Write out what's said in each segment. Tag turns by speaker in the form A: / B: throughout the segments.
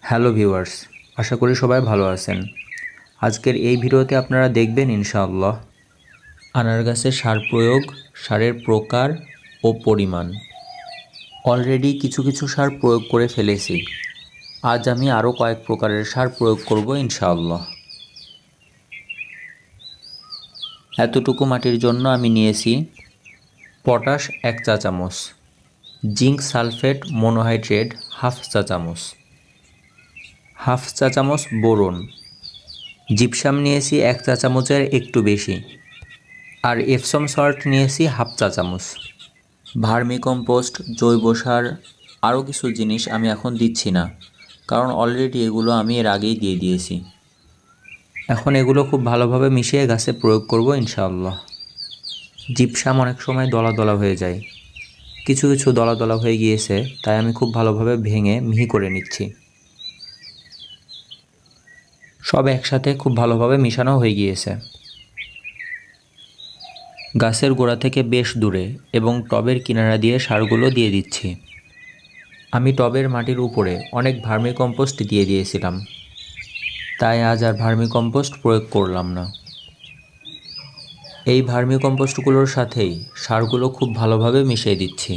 A: Hello viewers, আশা করি সবাই ভালো আছেন। আজকের এই ভিডিওতে আপনারা দেখবেন ইনশাআল্লাহ আনার গাছে সার প্রয়োগ, সারের প্রকার ও পরিমাণ। অলরেডি কিছু কিছু সার প্রয়োগ করে ফেলেছি। আজ আমি আরও কয়েক প্রকারের সার প্রয়োগ করব ইনশাআল্লাহ। এতটুকু মাটির জন্য আমি নিয়েছি পটাশ 1 চা চামচ, জিঙ্ক সালফেট মনোহাইড্রেট হাফ চা চামচ, হাফ চা চামচ বোরন, জিপসাম নিয়েছি 1 চা চামচের একটু বেশি, আর এপসম সল্ট নিয়েছি হাফ চা চামচ। ভার্মি কম্পোস্ট, জৈব সার, আরও কিছু জিনিস আমি এখন দিচ্ছি না, কারণ অলরেডি এগুলো আমি এর আগেই দিয়ে দিয়েছি। এখন এগুলো খুব ভালোভাবে মিশিয়ে গাছে প্রয়োগ করব ইনশাআল্লাহ। জিপসাম অনেক সময় দলা দলা হয়ে যায়, কিছু কিছু দলা দলা হয়ে গিয়েছে, তাই আমি খুব ভালোভাবে ভেঙে মিহি করে নিচ্ছি। সব একসাথে খুব ভালোভাবে মিশানো হয়ে গিয়েছে। গাছের গোড়া থেকে বেশ দূরে এবং টবের কিনারা দিয়ে সারগুলো দিয়ে দিচ্ছি। আমি টবের মাটির উপরে অনেক ভার্মি কম্পোস্ট দিয়ে দিয়েছিলাম, তাই আজ আর ভার্মি কম্পোস্ট প্রয়োগ করলাম না। এই ভার্মি কম্পোস্টগুলোর সাথেই সারগুলো খুব ভালোভাবে মিশিয়ে দিচ্ছি।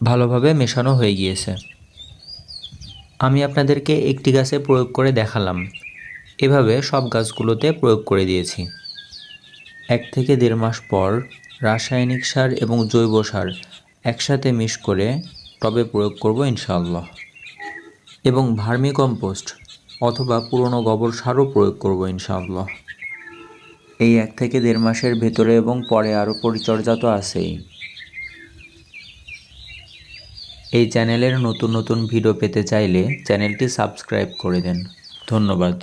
A: ভালোভাবে মেশানো হয়ে গিয়েছে। আমি আপনাদেরকে একটি গাছে প্রয়োগ করে দেখালাম, এভাবে সব গাছগুলোতে প্রয়োগ করে দিয়েছি। 1 থেকে 1.5 মাস পর রাসায়নিক সার এবং জৈব সার একসাথে মিশ করে টবে প্রয়োগ করব ইনশাআল্লাহ, এবং ভার্মি কম্পোস্ট অথবা পুরনো গোবর সারও প্রয়োগ করব ইনশাআল্লাহ। এই 1 থেকে 1.5 মাসের ভেতরে এবং পরে আরও পরিচর্যা তো আছেই। এই চ্যানেলের নতুন নতুন ভিডিও পেতে চাইলে চ্যানেলটি সাবস্ক্রাইব করে দেন। ধন্যবাদ।